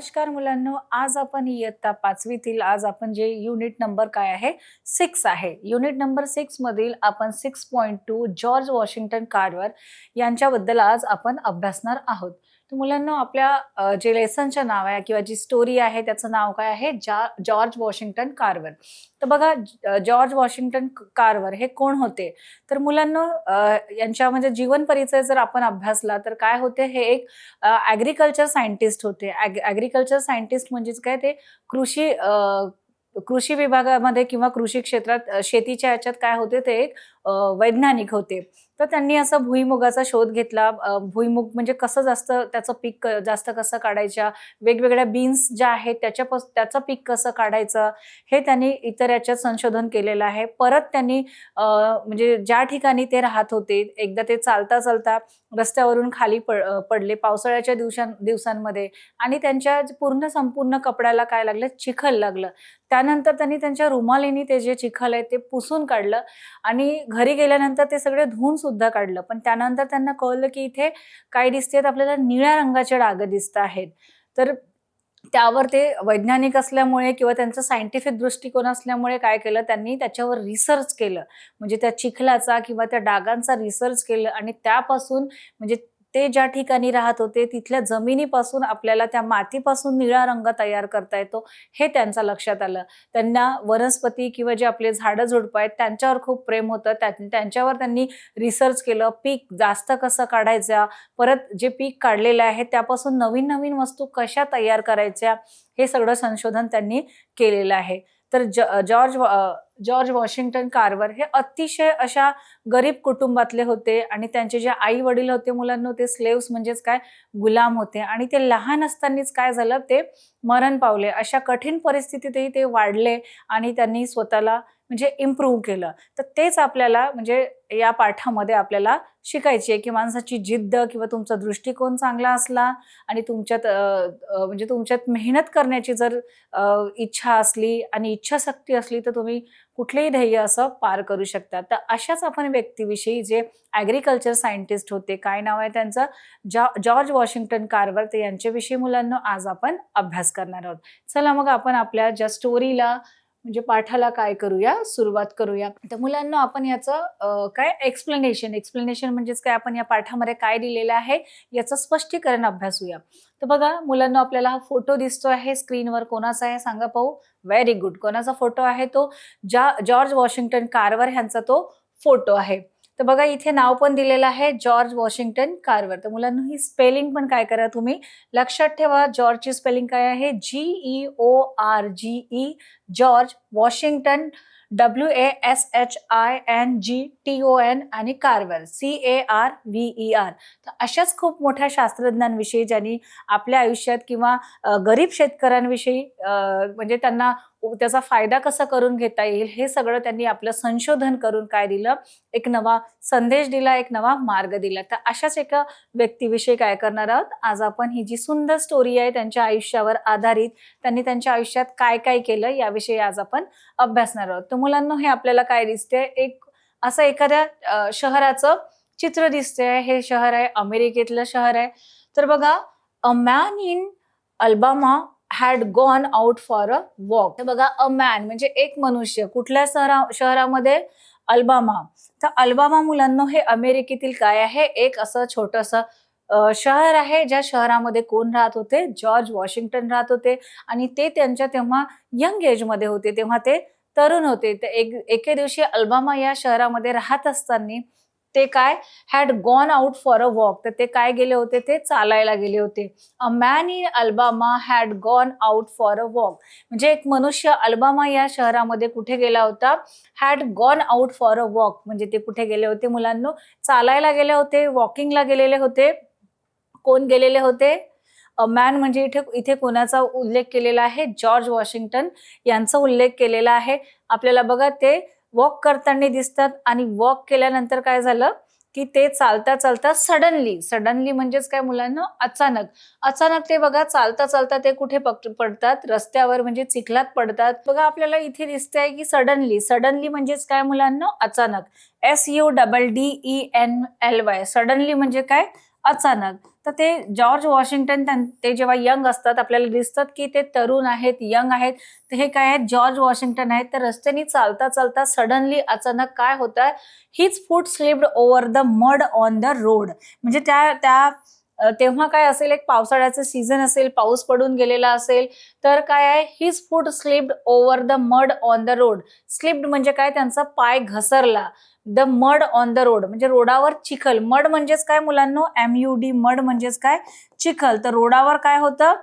नमस्कार मुलांनो, आज आपण इयत्ता 5वीतील आज आपण जे युनिट नंबर काय आहे 6 आहे. युनिट नंबर 6 मधील आपण 6.2 जॉर्ज वॉशिंग्टन कार्वर यांच्याबद्दल आज आपण अभ्यासणार आहोत. तर मुलांनो, आपल्या जे लेसनचं नाव आहे किंवा जी स्टोरी आहे त्याचं नाव काय आहे जॉर्ज वॉशिंग्टन कार्वर. तर बघा, जॉर्ज वॉशिंग्टन कार्वर हे कोण होते? तर मुलांनो, यांच्या म्हणजे जीवन परिचय जर आपण अभ्यासला तर काय होते, हे एक ॲग्रीकल्चर सायंटिस्ट होते. ॲग्रीकल्चर सायंटिस्ट म्हणजेच काय, ते कृषी विभागामध्ये किंवा कृषी क्षेत्रात शेतीच्या ह्याच्यात काय होते, ते एक वैज्ञानिक होते. तर त्यांनी असा भुईमुगाचा शोध घेतला. भुईमुग म्हणजे कसं जास्त त्याचं पीक जास्त कसं काढायच्या, वेगवेगळ्या बीन्स ज्या आहेत त्याचं पीक कसं काढायचं, हे त्यांनी इतर याच्यात संशोधन केलेलं आहे. परत त्यांनी म्हणजे ज्या ठिकाणी ते राहत होते, एकदा ते चालता रस्त्यावरून खाली पडले पावसाळ्याच्या दिवसांमध्ये आणि त्यांच्या संपूर्ण कपड्याला काय लागलं, चिखल लागलं. त्यानंतर त्यांनी त्यांच्या रुमालीने ते जे चिखल आहे ते पुसून काढलं आणि घरी गेल्यानंतर ते सगळे धुवून सुद्धा काढलं. पण त्यानंतर त्यांना कळलं की इथे काय दिसतेत, आपल्याला निळ्या रंगाचे डाग दिसत आहेत. तर त्यावर ते वैज्ञानिक असल्यामुळे किंवा त्यांचा सायंटिफिक दृष्टिकोन असल्यामुळे काय केलं, त्यांनी त्याच्यावर रिसर्च केलं. म्हणजे त्या चिखलाचा किंवा त्या डागांचा रिसर्च केलं आणि त्यापासून म्हणजे ते ज्या ठिकाणी राहत होते तिथल्या जमिनीपासून आपल्याला त्या मातीपासून निळा रंग तयार करता येतो, हे त्यांच्या लक्षात आलं. त्यांना वनस्पती किंवा जे आपले झाडं झुडपं आहेत त्यांच्यावर खूप प्रेम होतं. त्यांच्यावर त्यांनी रिसर्च केलं. पीक जास्त कसं काढायचं, परत जे पीक काढलेलं आहे त्यापासून नवीन नवीन वस्तू कशा तयार करायच्या, हे सगळं संशोधन त्यांनी केलेलं आहे. तर जॉर्ज वॉशिंग्टन कार्वर हे अतिशय अशा गरीब कुटुंबातले होते आणि त्यांचे जे आई वडील होते मुलांना, ते स्लेव्स म्हणजेच काय, गुलाम होते आणि ते लहान असतानाच काय झालं, ते मरण पावले. अशा कठीण परिस्थितीतही ते वाढले आणि त्यांनी स्वतःला म्हणजे इम्प्रूव्ह केलं. तर तेच आपल्याला म्हणजे या पाठामध्ये आपल्याला शिकायची आहे की माणसाची जिद्द किंवा तुमचा दृष्टिकोन चांगला असला आणि तुमच्यात म्हणजे तुमच्यात मेहनत करण्याची जर इच्छा असली आणि इच्छाशक्ती असली तर तुम्ही कुठलेही ध्येय असं पार करू शकता. तर अशाच आपण व्यक्तीविषयी जे ॲग्रीकल्चर सायंटिस्ट होते, काय नाव आहे त्यांचं, जॉर्ज वॉशिंग्टन कार्वर, ते यांच्याविषयी मुलांना आज आपण अभ्यास करणार आहोत. चला मग आपण आपल्या ज्या स्टोरीला म्हणजे पाठाला काय करूया, सुरुवात करूया. तर मुलांना आपण याचं काय एक्सप्लेनेशन म्हणजेच काय, आपण या पाठामध्ये काय दिलेलं आहे याचं स्पष्टीकरण अभ्यासूया. तर बघा मुलांना, आपल्याला हा फोटो दिसतो आहे स्क्रीनवर, कोणाचा आहे सांगा पाहू. Very good. कोणाचा फोटो आहे तो? जॉर्ज वॉशिंग्टन कार्वर ह्यांचा तो फोटो आहे. तर बघा, इथे नाव पण दिलेलं आहे जॉर्ज वॉशिंग्टन कार्वर. तर मुलांना ही स्पेलिंग पण काय करा तुम्ही लक्षात ठेवा. जॉर्जची स्पेलिंग काय आहे? GEORGE, जॉर्ज वॉशिंग्टन WASHINGTON आणि कार्वर CARVER. तर अशाच खूप मोठ्या शास्त्रज्ञांविषयी ज्यांनी आपल्या आयुष्यात किंवा गरीब शेतकऱ्यांविषयी म्हणजे त्यांना त्याचा फायदा कसा करून घेता येईल हे सगळं त्यांनी आपलं संशोधन करून काय दिलं, एक नवा संदेश दिला, एक नवा मार्ग दिला. तर अशाच एका व्यक्तीविषयी काय करणार आहोत आज आपण. ही जी सुंदर स्टोरी आहे त्यांच्या आयुष्यावर आधारित, त्यांनी त्यांच्या आयुष्यात काय काय केलं याविषयी आज आपण अभ्यासणार आहोत. तर मुलांना, हे आपल्याला काय दिसते, एक असं एखाद्या शहराचं चित्र दिसतंय. हे शहर आहे, अमेरिकेतलं शहर आहे. तर बघा, a man in Alabama had gone out for a walk. तर बघा, अ मॅन म्हणजे एक मनुष्य, कुठल्या शहरामध्ये? अल्बामा. तर अल्बामा मुलांना हे अमेरिकेतील काय आहे, एक असं छोटंसं शहर आहे. ज्या शहरामध्ये कोण राहत होते? जॉर्ज वॉशिंग्टन राहत होते आणि ते त्यांच्या तेव्हा यंग एजमध्ये होते, तेव्हा ते तरुण होते. तर एके दिवशी अल्बामा या शहरामध्ये राहत असताना ते काय, had gone out for a walk. तर ते काय गेले होते? ते चालायला गेले होते. A man in Alabama had gone out for a walk म्हणजे एक मनुष्य अल्बामा या शहरामध्ये कुठे गेला होता? Had gone out for a walk म्हणजे ते कुठे गेले होते मुलांनो? चालायला गेले होते, वॉकिंगला गेलेले होते. कोण गेलेले होते? अ मॅन म्हणजे इथे इथे कोणाचा उल्लेख केलेला आहे? जॉर्ज वॉशिंग्टन यांचा उल्लेख केलेला आहे. आपल्याला बघा, ते वॉक करताना दिसतात आणि वॉक केल्यानंतर काय झालं की ते चालता सडनली म्हणजेच काय मुलांना? अचानक ते बघा चालता ते कुठे पडतात? रस्त्यावर म्हणजे चिखलात पडतात. बघा, आपल्याला इथे दिसतंय की सडनली म्हणजेच काय मुलांना? अचानक. SUDDENLY. सडनली म्हणजे काय? अचानक. तर ते जॉर्ज वॉशिंग्टन ते जेव्हा यंग असतात, आपल्याला दिसतात की ते तरुण आहेत, यंग आहेत. तर हे काय आहेत, जॉर्ज वॉशिंग्टन आहेत. तर रस्त्याने चालता चालता सडनली अचानक काय होतं, his foot slipped over the mud on the road. म्हणजे त्या त्या तेव्हा काय असेल, एक पावसाळ्याचं सीझन असेल, पाऊस पडून गेलेला असेल. तर काय आहे, his foot slipped over the mud on the road. Slipped म्हणजे काय, त्यांचा पाय घसरला. The mud on the road म्हणजे रोडावर चिखल. मड म्हणजेच काय मुलांनो, MUD, मड म्हणजेच काय, चिखल. तर रोडावर काय होतं,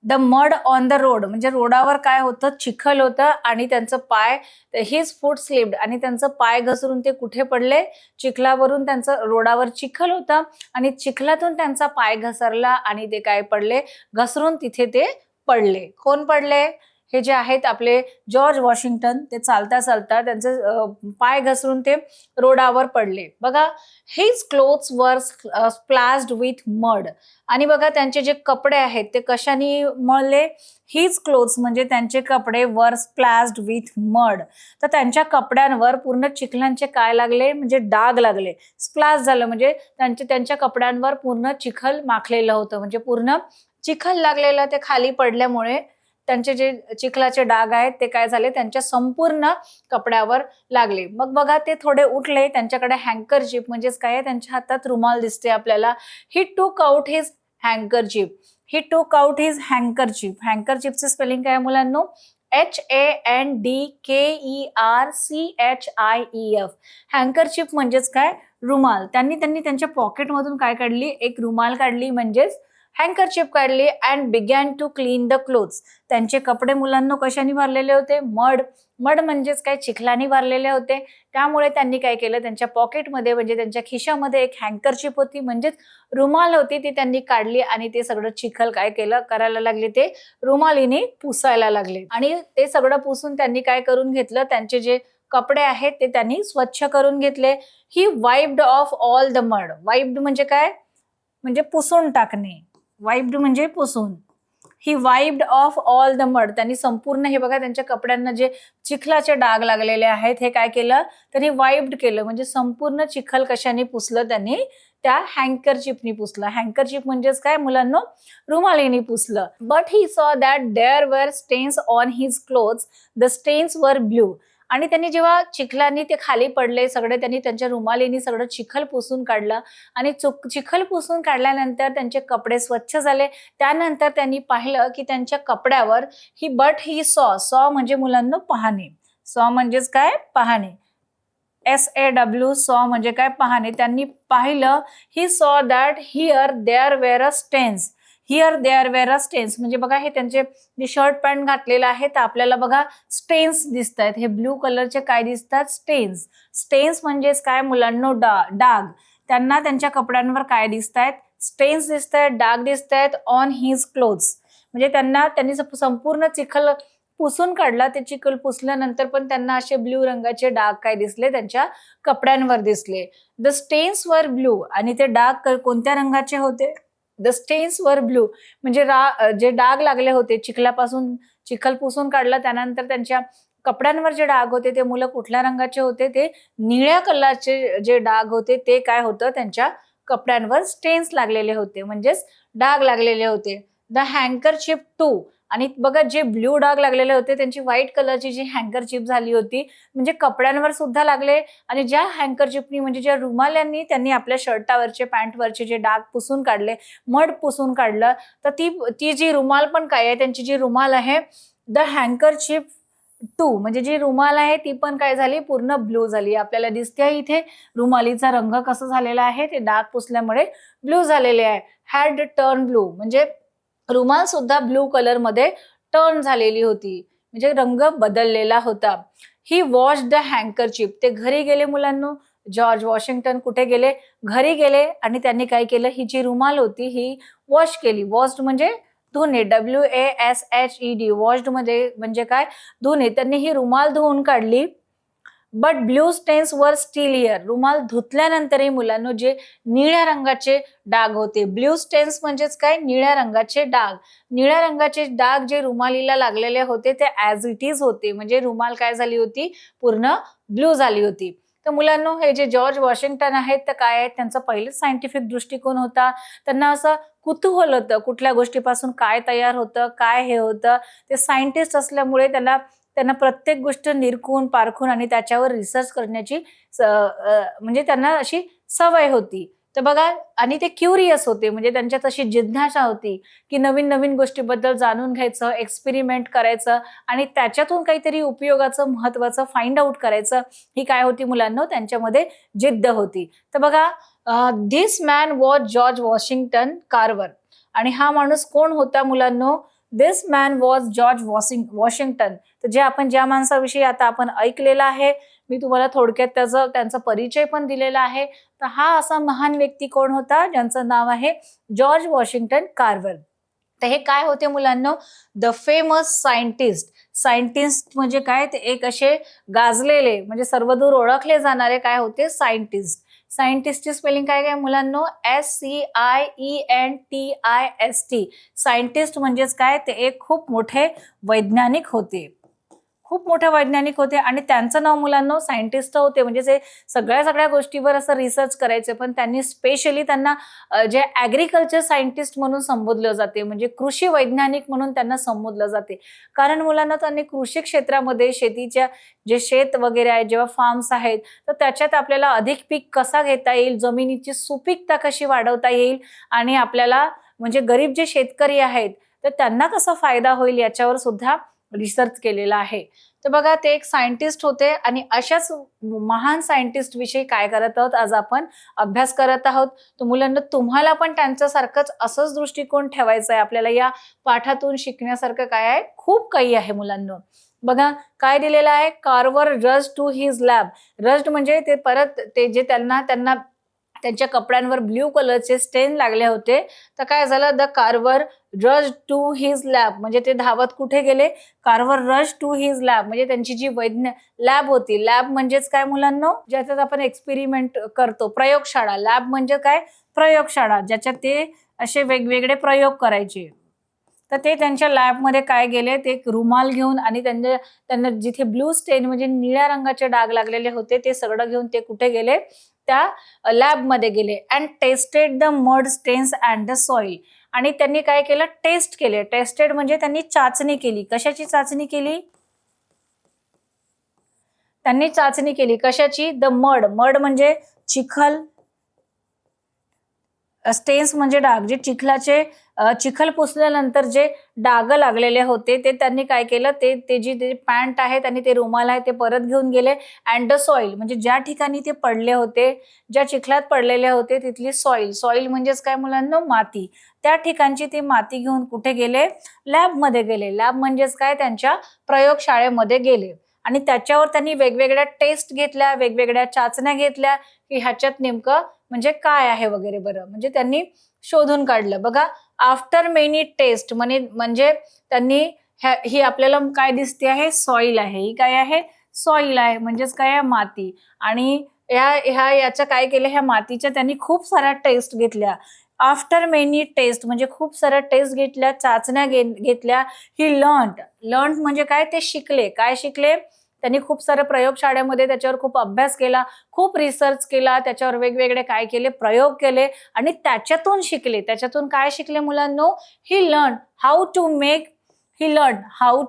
the mud on the road म्हणजे रोडावर काय होतं, चिखल होतं आणि त्यांचं पाय, हिज फूट स्लिप्ड आणि त्यांचं पाय घसरून ते कुठे पडले, चिखलावरून. त्यांचं रोडावर चिखल होतं आणि चिखलातून त्यांचा पाय घसरला आणि ते काय पडले, घसरून तिथे ते पडले. कोण पडले, हे जे आहेत आपले जॉर्ज वॉशिंग्टन. ते चालता चालता त्यांचे पाय घसरून ते रोडावर पडले. बघा, हिज क्लोथ्स वर स्प्लॅश्ड विथ मड. आणि बघा, त्यांचे जे कपडे आहेत ते कशाने मळले, हिज क्लोथ्स म्हणजे त्यांचे कपडे वर स्प्लॅश्ड विथ मड. तर त्यांच्या कपड्यांवर पूर्ण चिखलांचे काय लागले, म्हणजे डाग लागले. स्प्लॅश झालं म्हणजे त्यांच्या कपड्यांवर पूर्ण चिखल माखलेलं होतं, म्हणजे पूर्ण चिखल लागलेलं. ते खाली पडल्यामुळे त्यांचे जे चिखलाचे डाग आहेत ते काय झाले, त्यांच्या संपूर्ण कपड्यावर लागले. मग बघा, ते थोडे उठले. त्यांच्याकडे हँकरचिप म्हणजेच काय, त्यांच्या हातात रुमाल दिसते आपल्याला. ही took out his handkerchief. He took out his handkerchief. हँकरचिपचे स्पेलिंग काय मुलांनो, HANDKERCHIEF. हँकरचिप म्हणजेच काय, रुमाल. त्यांनी त्यांच्या पॉकेटमधून काय काढली, एक रुमाल काढली म्हणजेच हँकरचिप काढली. And began to clean the clothes. त्यांचे कपडे मुलांनो कशाने भरलेले होते, मड. मड म्हणजेच काय, चिखलाने भरलेले होते. त्यामुळे त्यांनी काय केलं, त्यांच्या पॉकेटमध्ये म्हणजे त्यांच्या खिशामध्ये एक हँकरचिप होती म्हणजेच रुमाल होती, ती त्यांनी काढली आणि ते सगळं चिखल काय केलं, करायला लागले, ते रुमालीने पुसायला लागले. आणि ते सगळं पुसून त्यांनी काय करून घेतलं, त्यांचे जे कपडे आहेत ते त्यांनी स्वच्छ करून घेतले. He wiped off all the mud. Wiped म्हणजे काय, म्हणजे पुसून टाकणे. वाइप्ड म्हणजे पुसून. He wiped off all the mud. त्यांनी संपूर्ण, हे बघा, त्यांच्या कपड्यांना जे चिखलाचे डाग लागलेले आहेत हे काय केलं, त्यांनी वाइप्ड केलं म्हणजे संपूर्ण चिखल कशाने पुसलं, त्यांनी त्या हँकरचिपनी पुसलं. हँकरचिप म्हणजेच काय मुलांनो, रुमालीने पुसलं. But he saw that there were stains on his clothes. The stains were blue. आणि त्यांनी जेव्हा चिखलानी ते खाली पडले सगळे, त्यांनी त्यांच्या रुमालीने सगळं चिखल पुसून काढलं आणि चिखल पुसून काढल्यानंतर त्यांचे कपडे स्वच्छ झाले. त्यानंतर त्यांनी पाहिलं की त्यांच्या कपड्यावर ही सॉ म्हणजे मुलांना पाहणे. सॉ म्हणजेच काय, पाहणे. SAW, सॉ म्हणजे काय, पाहणे. त्यांनी पाहिलं, he saw that here there were a stains. Here there were a stains म्हणजे बघा, हे त्यांचे जे शर्ट पॅन्ट घातलेलं आहे तर आपल्याला बघा स्टेन्स दिसत आहेत. हे ब्लू कलरचे काय दिसतात, स्टेन्स. स्टेन्स म्हणजेच काय मुलांनो, डाग. त्यांना त्यांच्या कपड्यांवर काय दिसत आहेत, स्टेन्स दिसत आहेत, डाग दिसत आहेत ऑन हिज क्लोथ्स. म्हणजे त्यांनी संपूर्ण चिखल पुसून काढला. ते चिखल पुसल्यानंतर पण त्यांना असे ब्ल्यू रंगाचे डाग काय दिसले, त्यांच्या कपड्यांवर दिसले. The stains were blue. आणि ते डाग कोणत्या रंगाचे होते, द स्टेन्स वर ब्लू म्हणजे जे डाग लागले होते चिखलापासून, चिखल पुसून काढला त्यानंतर त्यांच्या कपड्यांवर जे डाग होते ते मुलं कुठल्या रंगाचे होते, ते निळ्या कलरचे जे डाग होते ते काय होतं, त्यांच्या कपड्यांवर स्टेन्स लागलेले होते म्हणजेच डाग लागलेले होते. The handkerchief too. आणि बघा, जे ब्ल्यू डाग लागलेले होते त्यांची व्हाईट कलरची जी हँकरचिप झाली होती म्हणजे कपड्यांवर सुद्धा लागले. आणि ज्या हँकरचिपनी म्हणजे ज्या रुमाल्यांनी त्यांनी आपल्या शर्टावरचे, पॅन्टवरचे जे डाग पुसून काढले, मड पुसून काढलं, तर ती जी रुमाल पण काय आहे, त्यांची जी रुमाल आहे, द हँकरचिप टू म्हणजे जी रुमाल आहे ती पण काय झाली, पूर्ण ब्लू झाली. आपल्याला दिसते इथे रुमालीचा रंग कसा झालेला आहे, ते डाग पुसल्यामुळे ब्लू झालेले आहे. हॅड टर्न ब्लू म्हणजे रुमाल सुद्धा ब्लू कलर मध्ये टर्न झालेली होती म्हणजे रंग बदललेला होता. ही वॉश द हँकरचिप. ते घरी गेले मुलांनो, जॉर्ज वॉशिंग्टन कुठे गेले, घरी गेले आणि त्यांनी काय केलं, ही जी रुमाल होती ही वॉश केली. वॉश्ड म्हणजे धुणे, WASHED. वॉश्ड मध्ये म्हणजे काय, धुणे. त्यांनी ही रुमाल धुवून काढली. बट ब्ल्यू स्टेन्स वर स्टील हिअर. रुमाल धुतल्यानंतरही मुलांनो जे निळ्या रंगाचे डाग होते, ब्ल्यू स्टेन्स म्हणजेच काय, निळ्या रंगाचे डाग. निळ्या रंगाचे डाग जे रुमालीला लागलेले होते ते ऍज इट इज होते म्हणजे रुमाल काय झाली होती, पूर्ण ब्लू झाली होती. तर मुलांनो, हे जे जॉर्ज वॉशिंग्टन आहेत तर काय आहेत, त्यांचा पहिलेच सायंटिफिक दृष्टिकोन होता. त्यांना असं कुतूहल होतं कुठल्या गोष्टीपासून काय तयार होतं, काय हे होतं. ते सायंटिस्ट असल्यामुळे त्यांना त्यांना प्रत्येक गोष्ट निरखून पारखून आणि त्याच्यावर रिसर्च करण्याची म्हणजे त्यांना अशी सवय होती. तर बघा, आणि ते क्युरियस होते, म्हणजे त्यांच्यात अशी जिज्ञासा होती की नवीन नवीन गोष्टीबद्दल जाणून घ्यायचं, एक्सपेरिमेंट करायचं आणि त्याच्यातून काहीतरी उपयोगाचं महत्वाचं फाइंड आउट करायचं. ही काय होती मुलांनो, त्यांच्यामध्ये जिद्द होती. तर बघा, this man was George Washington Carver. आणि हा माणूस कोण होता मुलांनो? दिस मॅन वॉज जॉर्ज वॉशिंग्टन. तर जे आपण ज्या माणसाविषयी आता आपण ऐकलेलं आहे, मी तुम्हाला थोडक्यात त्यांचा परिचय पण दिलेला आहे. तर हा असा महान व्यक्ती कोण होता, ज्यांचं नाव आहे जॉर्ज वॉशिंग्टन कार्वर. तर हे काय होते मुलांनो? The famous scientist. सायंटिस्ट म्हणजे काय, ते एक असे गाजलेले, म्हणजे सर्वदूर ओळखले जाणारे काय होते, सायंटिस्ट. सायंटिस्टची स्पेलिंग काय काय मुलांनो? SCIENTIST. सायंटिस्ट म्हणजेच काय, ते एक खूप मोठे वैज्ञानिक होते. खूप मोठे वैज्ञानिक होते आणि त्यांचं नाव मुलांनो सायंटिस्ट होते, म्हणजे ते सगळ्या सगळ्या गोष्टीवर असं रिसर्च करायचे. पण त्यांनी स्पेशली त्यांना जे ॲग्रिकल्चर सायंटिस्ट म्हणून संबोधलं जाते, म्हणजे कृषी वैज्ञानिक म्हणून त्यांना संबोधलं जाते. कारण मुलांना त्यांनी कृषी क्षेत्रामध्ये शेतीच्या जे शेत वगैरे आहे, जेव्हा फार्म्स आहेत, तर त्याच्यात आपल्याला अधिक पीक कसा घेता येईल, जमिनीची सुपीकता कशी वाढवता येईल आणि आपल्याला म्हणजे गरीब जे शेतकरी आहेत तर त्यांना कसा फायदा होईल याच्यावर सुद्धा रिसर्च केलेला आहे. तर बघा, ते एक सायंटिस्ट होते आणि अशाच महान सायंटिस्ट विषयी काय करत आहोत, आज आपण अभ्यास करत आहोत. तर मुलांना, तुम्हाला पण त्यांच्यासारखंच असंच दृष्टिकोन ठेवायचा आहे. आपल्याला या पाठातून शिकण्यासारखं काय आहे, खूप काही आहे मुलांनो. बघा काय दिलेलं आहे, कार्वर रज टू हिज लॅब. रज्ड म्हणजे ते परत ते जे त्यांना त्यांना त्यांच्या कपड्यांवर ब्ल्यू कलरचे स्टेन लागले होते. तर काय झालं, द कार्वर रज टू हिज लॅब, म्हणजे ते धावत कुठे गेले, कार्वर रज टू हिज लॅब, म्हणजे त्यांची जी लॅब होती. लॅब म्हणजेच काय मुलांनो, ज्याच्यात आपण एक्सपेरिमेंट करतो, प्रयोगशाळा. लॅब म्हणजे काय, प्रयोगशाळा, ज्याच्यात ते असे वेगवेगळे प्रयोग करायचे. तर ते त्यांच्या लॅबमध्ये काय गेले, ते एक रुमाल घेऊन आणि त्यांना जिथे ब्लू स्टेन म्हणजे निळ्या रंगाचे डाग लागलेले होते, ते सगळं घेऊन ते कुठे गेले, त्या लॅबमध्ये गेले. And tested the mud stains and the soil. आणि त्यांनी काय केलं, टेस्ट केले. टेस्टेड म्हणजे त्यांनी चाचणी केली. कशाची चाचणी केली? त्यांनी चाचणी केली कशाची? The mud. मड म्हणजे चिखल, स्टेन्स म्हणजे डाग, जे चिखलाचे चिखल पुसल्यानंतर जे डाग लागलेले होते, ते त्यांनी काय केलं, ते जी पॅन्ट आहे आणि ते रुमाल आहे ते परत घेऊन गेले. अँड द सॉइल म्हणजे ज्या ठिकाणी ते पडले होते, ज्या चिखलात पडलेले होते, तिथली सॉइल. सॉइल म्हणजेच काय मुलांना, माती. त्या ठिकाणची ती माती घेऊन कुठे गेले, लॅबमध्ये गेले. लॅब म्हणजेच काय, त्यांच्या प्रयोगशाळेमध्ये गेले आणि त्याच्यावर त्यांनी वेगवेगळ्या टेस्ट घेतल्या, वेगवेगळ्या चाचण्या घेतल्या की ह्याच्यात नेमकं म्हणजे काय आहे वगैरे. बरं, म्हणजे त्यांनी शोधून काढलं. बघा, आफ्टर मेनी टेस्ट म्हणजे त्यांनी ही आपल्याला काय दिसते आहे, सॉइल आहे. ही काय आहे, सॉइल आहे, म्हणजेच काय आहे, माती. आणि याच्या काय केलं, ह्या मातीच्या त्यांनी खूप साऱ्या टेस्ट घेतल्या. आफ्टर मेनी टेस्ट म्हणजे खूप साऱ्या टेस्ट घेतल्या, चाचण्या घेतल्या. ही लर्न म्हणजे काय, ते शिकले. काय शिकले, त्यांनी खूप साऱ्या प्रयोगशाळेमध्ये त्याच्यावर खूप अभ्यास केला, खूप रिसर्च केला, त्याच्यावर वेगवेगळे काय केले, प्रयोग केले आणि त्याच्यातून शिकले. त्याच्यातून काय शिकले मुलांनो, he learn how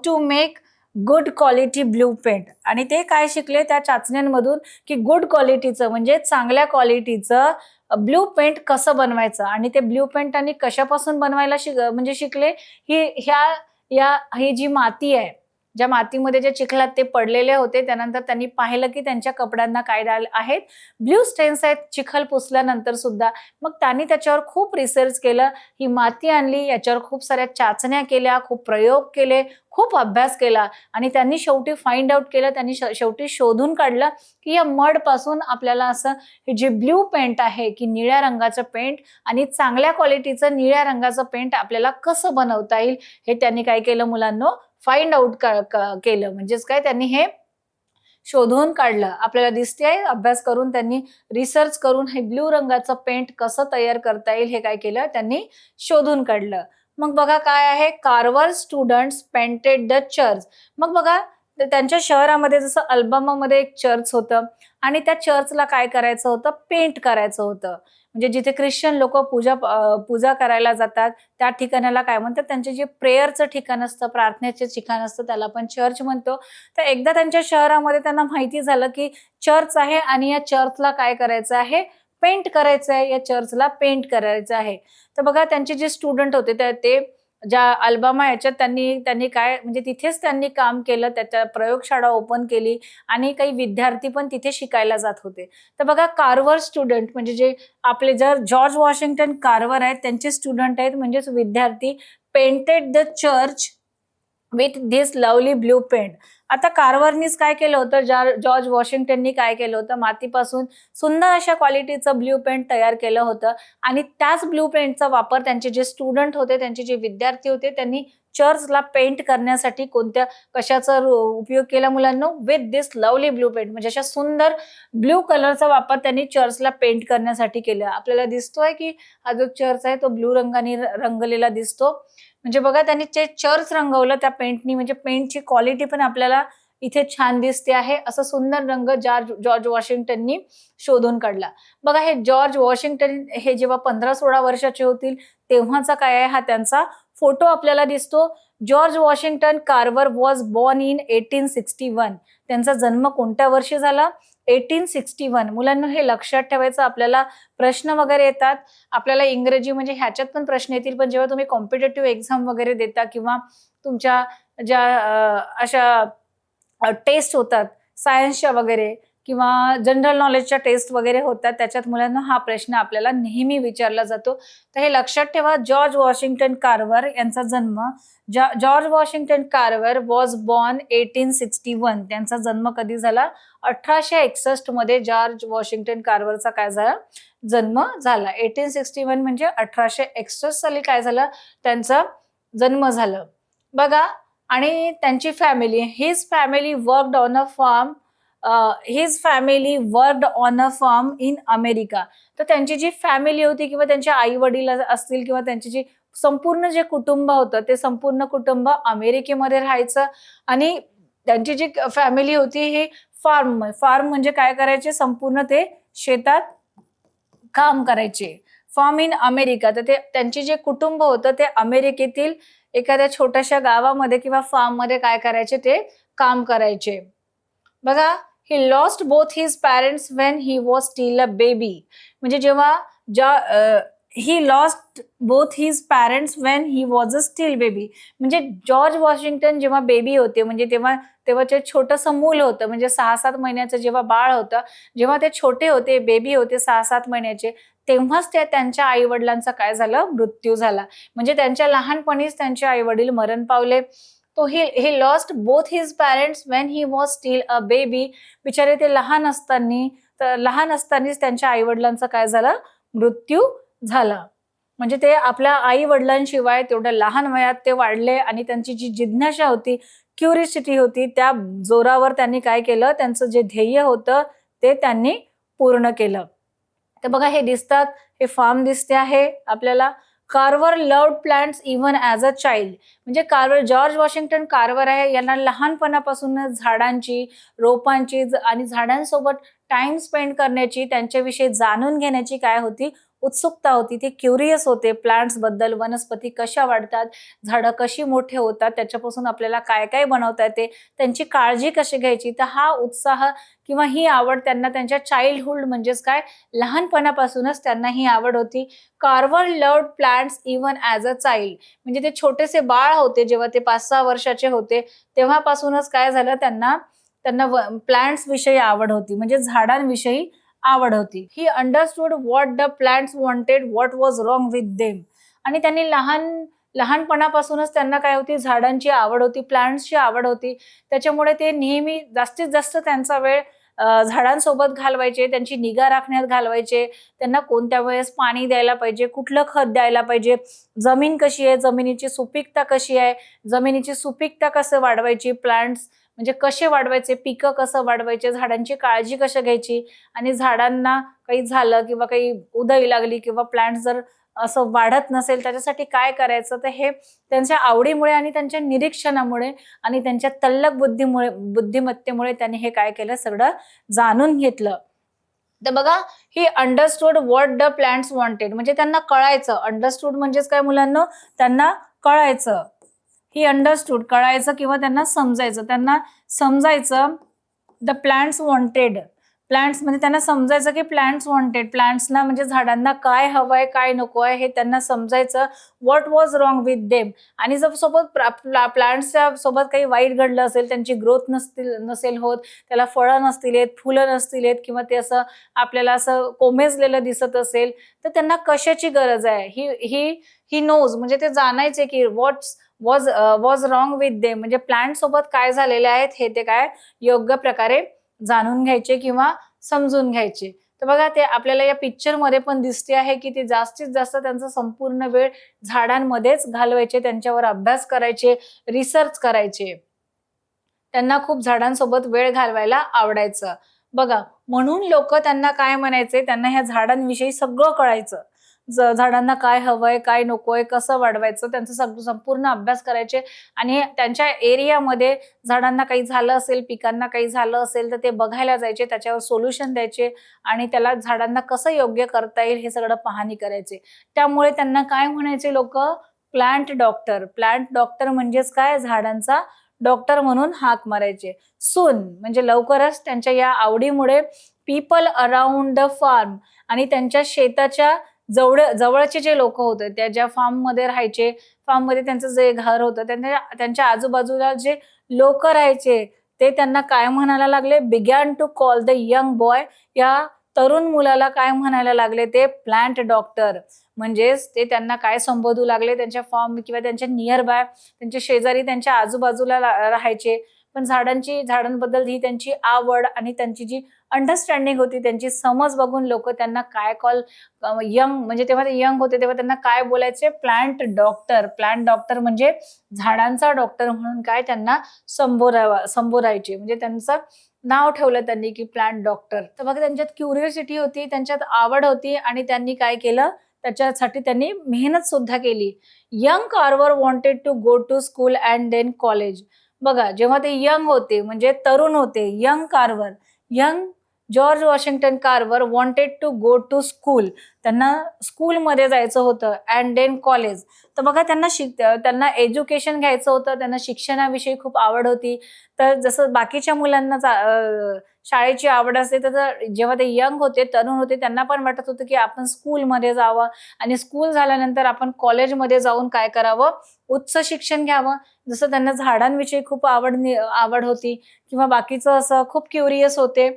to make good quality blue paint. आणि ते काय शिकले त्या चाचण्यांमधून, की गुड क्वालिटीचं म्हणजे चांगल्या क्वालिटीचं ब्लू पेंट कसं बनवायचं. आणि ते ब्लू पेंट त्यांनी कशापासून बनवायला म्हणजे शिकले, ही जी माती आहे, ज्या मातीमध्ये जे चिखलात ते पडलेले होते, त्यानंतर त्यांनी पाहिलं की त्यांच्या कपड्यांना काय आहेत, ब्ल्यू स्टेन्स आहेत चिखल पुसल्यानंतर सुद्धा. मग त्यांनी त्याच्यावर खूप रिसर्च केलं, ही माती आणली, याच्यावर खूप साऱ्या चाचण्या केल्या, खूप प्रयोग केले, खूप अभ्यास केला आणि त्यांनी शेवटी फाइंड आउट केलं. त्यांनी शेवटी शोधून काढलं की या मड पासून आपल्याला असं हे जे ब्ल्यू पेंट आहे, की निळ्या रंगाचं पेंट आणि चांगल्या क्वालिटीचं निळ्या रंगाचं पेंट आपल्याला कसं बनवता येईल, हे त्यांनी काय केलं मुलांनो, फाइंड आउट केलं. म्हणजेच काय, त्यांनी हे शोधून काढलं. आपल्याला दिसते अभ्यास करून, त्यांनी रिसर्च करून हे ब्ल्यू रंगाचं पेंट कसं तयार करता येईल हे काय केलं, त्यांनी शोधून काढलं. मग बघा काय आहे, Carver students painted the church. मग बघा, तर त्यांच्या शहरामध्ये जसं अल्बामामध्ये एक चर्च होतं आणि त्या चर्चला काय करायचं होतं, पेंट करायचं होतं. म्हणजे जिथे ख्रिश्चन लोकं पूजा करायला जातात, त्या ठिकाणाला काय म्हणतात, त्यांचे जे प्रेयरचं ठिकाण असतं, प्रार्थनेचे ठिकाण असतं, त्याला आपण चर्च म्हणतो. तर एकदा त्यांच्या शहरामध्ये त्यांना माहिती झालं, की चर्च आहे आणि या चर्चला काय करायचं आहे, पेंट करायचं आहे, या चर्चला पेंट करायचं आहे. तर बघा त्यांचे जे स्टुडंट होते ते ज्या अल्बामा याच्यात त्यांनी त्यांनी काय म्हणजे तिथेच त्यांनी काम केलं, त्याच्या प्रयोगशाळा ओपन केली आणि काही विद्यार्थी पण तिथे शिकायला जात होते. तर बघा कार्व्हर स्टुडंट म्हणजे जे आपले जर जॉर्ज वॉशिंग्टन कार्व्हर आहेत त्यांचे स्टुडंट आहेत म्हणजेच विद्यार्थी painted the church with this lovely blue paint. आता कार्व्हरनीच काय केलं होतं, जॉर्ज वॉशिंग्टननी काय केलं होतं, मातीपासून सुंदर अशा क्वालिटीचं ब्लू पेंट तयार केलं होतं आणि त्याच ब्लू पेंटचा वापर त्यांचे जे स्टुडंट होते, त्यांचे जे विद्यार्थी होते, त्यांनी चर्चला पेंट करण्यासाठी कशाचा उपयोग केला मुलांनो, with this lovely blue paint म्हणजे अशा सुंदर ब्लू कलरचा वापर त्यांनी चर्चला पेंट करण्यासाठी केला. आपल्याला दिसतोय की हा जो चर्च आहे तो ब्लू रंगाने रंगलेला दिसतो. म्हणजे बघा त्यांनी ते चर्च रंगवलं त्या पेंटनी, म्हणजे पेंटची क्वालिटी पण आपल्याला इथे छान दिसते आहे. असं सुंदर रंग जॉर्ज वॉशिंग्टननी शोधून काढला. बघा हे जॉर्ज वॉशिंग्टन हे जेव्हा 15-16 वर्षाचे होतील तेव्हाचा काय आहे हा त्यांचा फोटो आपल्याला दिसतो. George Washington Carver was born in 1861. त्यांचा जन्म कोणत्या वर्षी झाला? 1861. मुलांनो हे लक्षात ठेवायचं. आपल्याला प्रश्न वगैरे येतात. आपल्याला इंग्रजी म्हणजे ह्याच्यात पण प्रश्न येतील, पण जेव्हा तुम्ही कॉम्पिटिटिव्ह एक्झाम वगैरे देता किंवा तुमच्या ज्या अशा टेस्ट होतात सायन्सच्या वगैरे किंवा जनरल नॉलेजच्या टेस्ट वगैरे होतात, त्याच्यात मुलांना हा प्रश्न आपल्याला नेहमी विचारला जातो. तर हे लक्षात ठेवा, जॉर्ज वॉशिंग्टन कार्व्हर यांचा जन्म George Washington Carver was born 1861. त्यांचा जन्म कधी झाला? 1861 मध्ये जॉर्ज वॉशिंग्टन कार्व्हरचा काय झाला? जन्म झाला. 1861 म्हणजे 1861 साली काय झालं? त्यांचा जन्म झाला. बघा आणि त्यांची family, his family worked on a farm in America. तर त्यांची जी फॅमिली होती किंवा त्यांचे आई वडील असतील किंवा त्यांची जी संपूर्ण जे कुटुंब होतं ते संपूर्ण कुटुंब अमेरिकेमध्ये राहायचं आणि त्यांची जी फॅमिली होती ही फार्म म्हणजे काय करायचे, संपूर्ण ते शेतात काम करायचे. Form in America. तर ते त्यांचे जे कुटुंब होतं ते अमेरिकेतील एखाद्या छोट्याशा गावामध्ये किंवा फार्म मध्ये काय करायचे, ते काम करायचे. बघा he lost both his parents when he was steel a baby. म्हणजे जेव्हा he lost both his parents when he was a steel baby. म्हणजे जॉर्ज वॉशिंग्टन जेव्हा बेबी होते म्हणजे तेव्हा ते छोटंसं मूल होतं, म्हणजे 6-7 महिन्याचं जेव्हा बाळ होतं, जेव्हा ते छोटे होते, बेबी होते 6-7 महिन्याचे, तेव्हाच त्यांच्या आई वडिलांचा काय झालं, मृत्यू झाला. म्हणजे त्यांच्या लहानपणीच त्यांचे आई वडील मरण पावले. तो he lost both his parents when he was steel a baby. बिचारे ते लहान असतानाच त्यांच्या आई वडिलांचा काय झाला, मृत्यू झाला. म्हणजे ते आपल्या आई वडिलांशिवाय तेवढ्या लहान वयात ते वाढले आणि त्यांची जी जिज्ञासा होती, क्युरिसिटी होती, त्या जोरावर त्यांनी काय केलं, त्यांचं जे ध्येय होतं ते त्यांनी पूर्ण केलं. तर बघा हे दिसतात, हे फार्म दिसते आहे आपल्याला. Carver loved plants even as a child. म्हणजे जॉर्ज वॉशिंग्टन कार्व्हर आहे, यांना लहानपणापासूनच झाडांची, रोपांची आणि झाडांसोबत टाइम स्पेंड करण्याची, त्यांच्याविषयी जाणून घेण्याची काय होती, उत्सुकता होती. ते क्युरियस होते प्लांट्स बद्दल, वनस्पती कशा वाढतात, झाडं कशी मोठे होतात, त्याच्यापासून आपल्याला काय काय बनवता येते, त्यांची काळजी कशी घ्यायची. तर हा उत्साह किंवा ही आवड त्यांना त्यांच्या चाइल्डहुड म्हणजेच काय, लहानपणापासूनच त्यांना ही आवड होती. Carver loved plants even as a child. म्हणजे ते छोटेसे बाळ होते जेव्हा ते 5-6 वर्षाचे होते, तेव्हापासूनच काय झालं, त्यांना त्यांना प्लांट्स विषयी आवड होती, म्हणजे झाडांविषयी आवड होती. He understood what the plants wanted, what was wrong with them. आणि त्यांनी लहानपणापासूनच त्यांना काय होती, झाडांची आवड होती, प्लांट्सची आवड होती. त्याच्यामुळे ते नेहमी जास्तीत जास्त त्यांचा वेळ झाडांसोबत घालवायचे, त्यांची निगा राखण्यात घालवायचे. त्यांना कोणत्या वेळेस पाणी द्यायला पाहिजे, कुठलं खत द्यायला पाहिजे, जमीन कशी आहे, जमिनीची सुपीकता कशी आहे, जमिनीची सुपीकता कसं वाढवायची, प्लांट्स म्हणजे कसे वाढवायचे, पिकं कसं वाढवायचे, झाडांची काळजी कशी घ्यायची आणि झाडांना काही झालं किंवा काही उधळी लागली किंवा प्लांट्स जर असं वाढत नसेल त्याच्यासाठी काय करायचं, तर हे त्यांच्या आवडीमुळे आणि त्यांच्या निरीक्षणामुळे आणि त्यांच्या तल्लख बुद्धिमत्तेमुळे त्यांनी हे काय केलं, सगळं जाणून घेतलं. तर बघा, he understood what the plants wanted, म्हणजे त्यांना कळायचं. अंडरस्टूड म्हणजेच काय मुलांना, त्यांना कळायचं. ही अंडरस्टूड कळायचं किंवा त्यांना समजायचं. त्यांना समजायचं द प्लांट्स वॉन्टेड. प्लांट्स म्हणजे त्यांना समजायचं की प्लांट्स वॉन्टेड, प्लांट्सना म्हणजे झाडांना काय हवंय काय नको आहे हे त्यांना समजायचं. What was wrong with them, आणि जर सोबत प्लांट्सच्या सोबत काही वाईट घडलं असेल, त्यांची ग्रोथ नसेल होत, त्याला फळं नसतील येत, फुलं नसतील येत, किंवा ते असं आपल्याला असं कोमेजलेलं दिसत असेल, तर त्यांना कशाची गरज आहे, ही नोज, म्हणजे ते जाणायचे की वॉज रॉंग विथ देम, म्हणजे प्लांट सोबत काय झालेले आहेत हे ते काय योग्य प्रकारे जाणून घ्यायचे किंवा समजून घ्यायचे. तर बघा, ते आपल्याला या पिक्चर मध्ये पण दिसते आहे की ते जास्तीत जास्त त्यांचा संपूर्ण वेळ झाडांमध्येच घालवायचे, त्यांच्यावर अभ्यास करायचे, रिसर्च करायचे. त्यांना खूप झाडांसोबत वेळ घालवायला आवडायचं. बघा, म्हणून लोक त्यांना काय म्हणायचे, त्यांना ह्या झाडांविषयी सगळं कळायचं. झाडांना काय हवंय काय नकोय, कसं वाढवायचं, त्यांचा संपूर्ण अभ्यास करायचे. आणि त्यांच्या एरियामध्ये झाडांना काही झालं असेल, पिकांना काही झालं असेल, तर ते बघायला जायचे, त्याच्यावर सोल्युशन द्यायचे आणि त्याला झाडांना कसं योग्य करता येईल हे सगळं पाहणी करायचे. त्यामुळे त्यांना काय म्हणायचे लोक, प्लांट डॉक्टर. प्लांट डॉक्टर म्हणजेच काय, झाडांचा डॉक्टर म्हणून हाक मारायचे. सून म्हणजे लवकरच त्यांच्या या आवडीमुळे पीपल अराउंड द फार्म, आणि त्यांच्या शेताच्या जवळचे जे लोक होते, त्या ज्या फार्म मध्ये राहायचे, फार्म मध्ये त्यांचं जे घर होतं, त्यांच्या आजूबाजूला जे लोक राहायचे, ते त्यांना काय म्हणायला लागले, began to call the young boy, या तरुण मुलाला काय म्हणायला लागले, ते प्लांट डॉक्टर. म्हणजेच ते त्यांना काय संबोधू लागले, त्यांच्या फार्म किंवा त्यांच्या नियर बाय, त्यांच्या शेजारी, त्यांच्या आजूबाजूला राहायचे, पण झाडांबद्दल ही त्यांची आवड आणि त्यांची जी अंडरस्टँडिंग होती, त्यांची समज बघून लोक त्यांना काय यंग, म्हणजे तेव्हा ते यंग होते तेव्हा त्यांना काय बोलायचे, प्लांट डॉक्टर. प्लांट डॉक्टर म्हणजे झाडांचा डॉक्टर म्हणून काय त्यांना संबोधायचे, म्हणजे त्यांचं नाव ठेवलं त्यांनी की प्लांट डॉक्टर. तर बघा, त्यांच्यात क्युरिओसिटी होती, त्यांच्यात आवड होती, आणि त्यांनी काय केलं, त्याच्यासाठी त्यांनी मेहनत सुद्धा केली. Young Carver wanted to go to school and then college. बघा, जेव्हा ते यंग होते म्हणजे तरुण होते, young George Washington Carver wanted to go to school, त्यांना स्कूलमध्ये जायचं होतं, अँड देन कॉलेज. तर बघा, त्यांना एज्युकेशन घ्यायचं होतं, त्यांना शिक्षणाविषयी खूप आवड होती. तर जसं बाकीच्या मुलांना शाळेची आवड असते, तर जेव्हा ते यंग होते, तरुण होते, त्यांना पण वाटत होतं की आपण स्कूलमध्ये जावं, आणि स्कूल झाल्यानंतर आपण कॉलेजमध्ये जाऊन काय करावं, उच्च शिक्षण घ्यावं. जसं त्यांना झाडांविषयी खूप आवड होती किंवा बाकीचं असं खूप क्युरियस होते,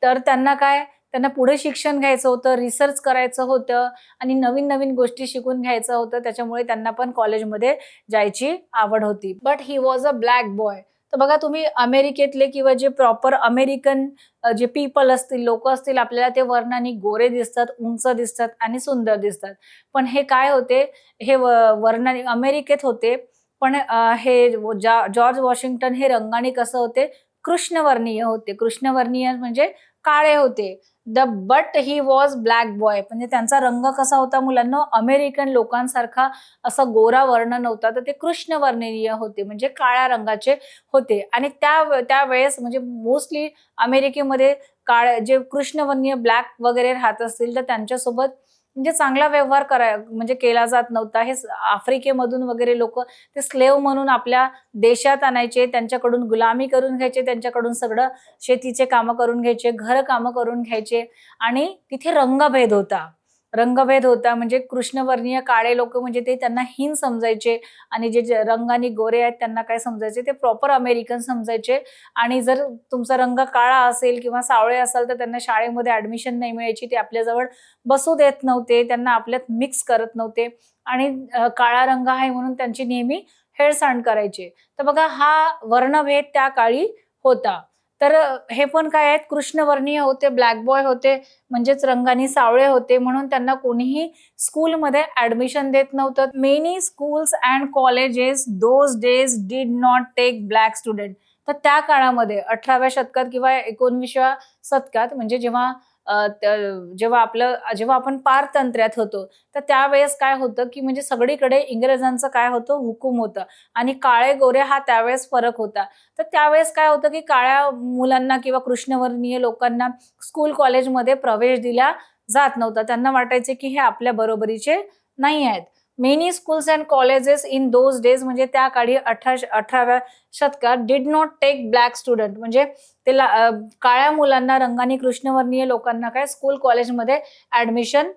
तर त्यांना पुढे शिक्षण घ्यायचं होतं, रिसर्च करायचं होतं, आणि नवीन नवीन गोष्टी शिकून घ्यायचं होतं. त्याच्यामुळे त्यांना पण कॉलेजमध्ये जायची आवड होती. But he was a black boy. तर बघा, तुम्ही अमेरिकेतले किंवा जे प्रॉपर अमेरिकन जे पीपल असतील, लोक असतील, आपल्याला ते वर्णाने गोरे दिसतात, उंच दिसतात आणि सुंदर दिसतात. पण हे काय होते, हे वर्णाने अमेरिकेत होते, पण हे जॉर्ज वॉशिंग्टन हे रंगाने कसं होते, कृष्णवर्णीय होते. कृष्णवर्णीय म्हणजे काळे होते. But he was black boy, म्हणजे त्यांचा रंग कसा होता मुलांना, अमेरिकन लोकांसारखा असा गोरा वर्ण नव्हता, तर ते कृष्णवर्णीय होते, म्हणजे काळ्या रंगाचे होते. आणि त्यावेळेस म्हणजे मोस्टली अमेरिकेमध्ये जे कृष्णवर्णीय ब्लॅक वगैरे राहत असतील, तर त्यांच्यासोबत म्हणजे चांगला व्यवहार म्हणजे केला जात नव्हता. हे आफ्रिकेमधून वगैरे लोक ते स्लेव्ह म्हणून आपल्या देशात आणायचे, त्यांच्याकडून गुलामी करून घ्यायचे, त्यांच्याकडून सगळं शेतीचे कामं करून घ्यायचे, घर कामं करून घ्यायचे, आणि तिथे रंगभेद होता. म्हणजे कृष्णवर्णीय काळे लोक म्हणजे ते त्यांना हीन समजायचे, आणि जे रंगाने गोरे आहेत त्यांना काय समजायचे, ते प्रॉपर अमेरिकन समजायचे. आणि जर तुमचा रंग काळा असेल किंवा सावळे असाल, तर त्यांना शाळेमध्ये ऍडमिशन नाही मिळायची, ते आपल्याजवळ बसू देत नव्हते, त्यांना आपल्यात मिक्स करत नव्हते, आणि काळा रंग आहे म्हणून त्यांची नेहमी हेळसांड करायचे. तर बघा, हा वर्णभेद त्या काळी होता. तर हे पण काय आहेत, कृष्णवर्णीय होते, ब्लॅक बॉय होते, म्हणजेच रंगाने सावळे होते, म्हणून त्यांना कोणीही स्कूलमध्ये ऍडमिशन देत नव्हतं. Many schools and colleges those days did not take black student. तर त्या काळामध्ये 18व्या शतकात किंवा 19व्या शतकात, म्हणजे जेव्हा जेव्हा आपण पारतंत्र्यात होतो, तर त्यावेळेस काय होतं, की म्हणजे सगळीकडे इंग्रजांचं काय होतं, हुकूम होतं आणि काळे-गोरे हा त्यावेळेस फरक होता. तर त्यावेळेस काय होतं, की काळ्या मुलांना किंवा कृष्णवर्णीय लोकांना स्कूल कॉलेजमध्ये प्रवेश दिला जात नव्हता. त्यांना वाटायचे, की हे आपल्या बरोबरीचे नाही आहेत. Many schools and colleges in those days म्हणजे त्या काळी 18व्या शतकात did not take black student म्हणजे काळ्या मुलांना रंगाने कृष्णवर्णीय लोकांना काय स्कूल कॉलेजमध्ये ऍडमिशन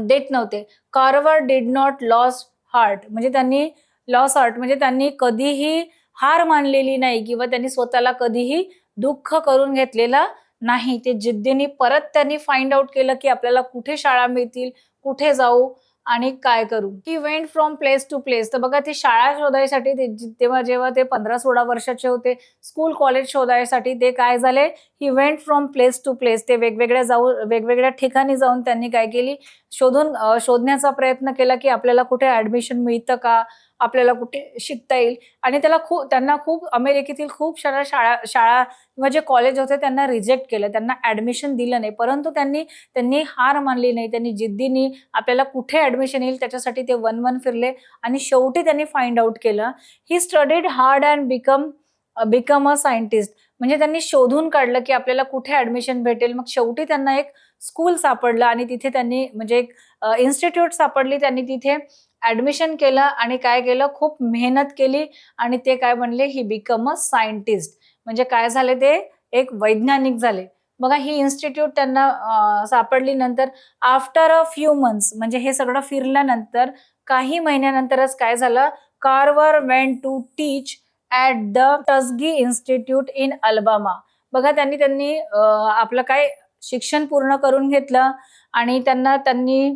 देत नव्हते. Carver did not loss heart म्हणजे त्यांनी कधीही हार मानलेली नाही किंवा त्यांनी स्वतःला कधीही दुःख करून घेतलेलं नाही. ते जिद्दीने परत त्यांनी फाइंड आउट केलं, की आपल्याला कुठे शाळा मिळतील, कुठे जाऊ आणि काय करू. He went from place to place. तर बघा ती शाळा शोधायसाठी तेव्हा जेव्हा ते 15-16 वर्षाचे होते, स्कूल कॉलेज शोधायसाठी ते काय झाले, he went from place to place. ते वेगवेगळ्या ठिकाणी जाऊन त्यांनी काय केली, शोधण्याचा प्रयत्न केला, की आपल्याला कुठे ऍडमिशन मिळतं का? आपल्याला कुठे शिकता येईल आणि त्यांना खूप अमेरिकेतील खूप साऱ्या शाळा किंवा जे कॉलेज होते त्यांना रिजेक्ट केलं. त्यांना ऍडमिशन दिलं नाही. परंतु त्यांनी हार मानली नाही. त्यांनी जिद्दीने आपल्याला कुठे ऍडमिशन येईल त्याच्यासाठी ते वन फिरले आणि शेवटी त्यांनी फाइंड आउट केलं. He studied hard and become a scientist म्हणजे त्यांनी शोधून काढलं, की आपल्याला कुठे ऍडमिशन भेटेल. मग शेवटी त्यांना एक स्कूल सापडलं आणि तिथे त्यांनी म्हणजे एक इन्स्टिट्यूट सापडली. त्यांनी तिथे ऍडमिशन केलं आणि काय केलं, खूप मेहनत केली आणि ते काय बनले, ही बिकम अ सायंटिस्ट म्हणजे काय झाले, ते एक वैज्ञानिक झाले. बघा ही इन्स्टिट्यूट त्यांना सापडली. नंतर आफ्टर अ फ्यू मंथ्स म्हणजे हे सगळं फिरल्यानंतर काही महिन्यानंतरच काय झालं, Carver went to teach at the Tuskegee institute in Alabama. बघा त्यांनी आपलं काय शिक्षण पूर्ण करून घेतलं आणि त्यांनी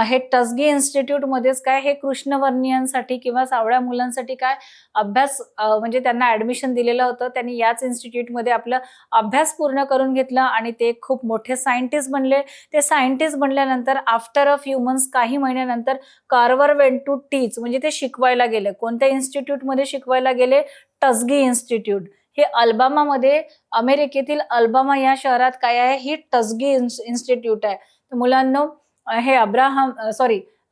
हे टस्गी इन्स्टिट्यूट मध्येच काय हे कृष्णवर्णीयांसाठी किंवा सावळ्या मुलांसाठी काय अभ्यास म्हणजे त्यांना ऍडमिशन दिलेलं होतं. त्यांनी याच इन्स्टिट्यूटमध्ये आपलं अभ्यास पूर्ण करून घेतला आणि ते खूप मोठे सायंटिस्ट बनले. ते सायंटिस्ट बनल्यानंतर आफ्टर अ फ्यू मंथ्स काही महिन्यानंतर कार्व्हर वेंट टू टीच म्हणजे ते शिकवायला गेले. कोणत्या इन्स्टिट्यूटमध्ये शिकवायला गेले? टस्गी इन्स्टिट्यूट. हे अल्बामामध्ये अमेरिकेतील अल्बामा या शहरात काय आहे, ही टस्गी इन्स्टिट्यूट आहे. तर मुलांना हे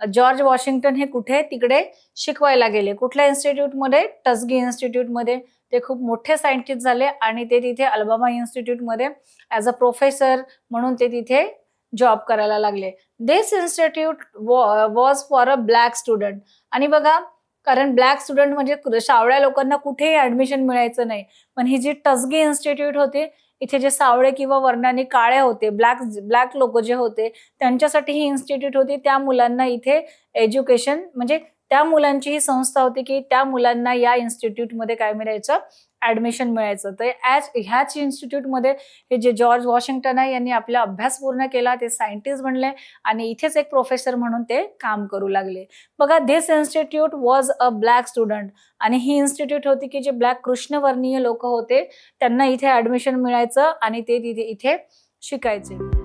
जॉर्ज वॉशिंग्टन हे कुठे तिकडे शिकवायला गेले. कुठल्या इन्स्टिट्यूटमध्ये? टस्गी इन्स्टिट्यूटमध्ये. ते खूप मोठे सायंटिस्ट झाले आणि ते तिथे अल्बामा इन्स्टिट्यूटमध्ये ॲज अ प्रोफेसर म्हणून ते तिथे जॉब करायला लागले. This institute was for a black student आणि बघा कारण ब्लॅक स्टुडंट म्हणजे सावळ्या लोकांना कुठेही ऍडमिशन मिळायचं नाही. पण ही जी टस्गी इन्स्टिट्यूट होती, इथे जे सावळे किंवा वर्णाने काळे होते, ब्लॅक लोक जे होते त्यांच्यासाठी ही इन्स्टिट्यूट होती. त्या मुलांना इथे एज्युकेशन म्हणजे त्या मुलांची ही संस्था होती, की त्या मुलांना या इन्स्टिट्यूटमध्ये काय मिळायचं, ऍडमिशन मिळायचं. तर ह्याच इन्स्टिट्यूटमध्ये हे जे जॉर्ज वॉशिंग्टन आहे यांनी आपला अभ्यास पूर्ण केला. ते सायंटिस्ट बनले आणि इथेच एक प्रोफेसर म्हणून ते काम करू लागले. बघा this institute was a black student आणि ही इन्स्टिट्यूट होती, की जे ब्लॅक कृष्णवर्णीय लोक होते त्यांना इथे ऍडमिशन मिळायचं आणि ते इथे शिकायचे.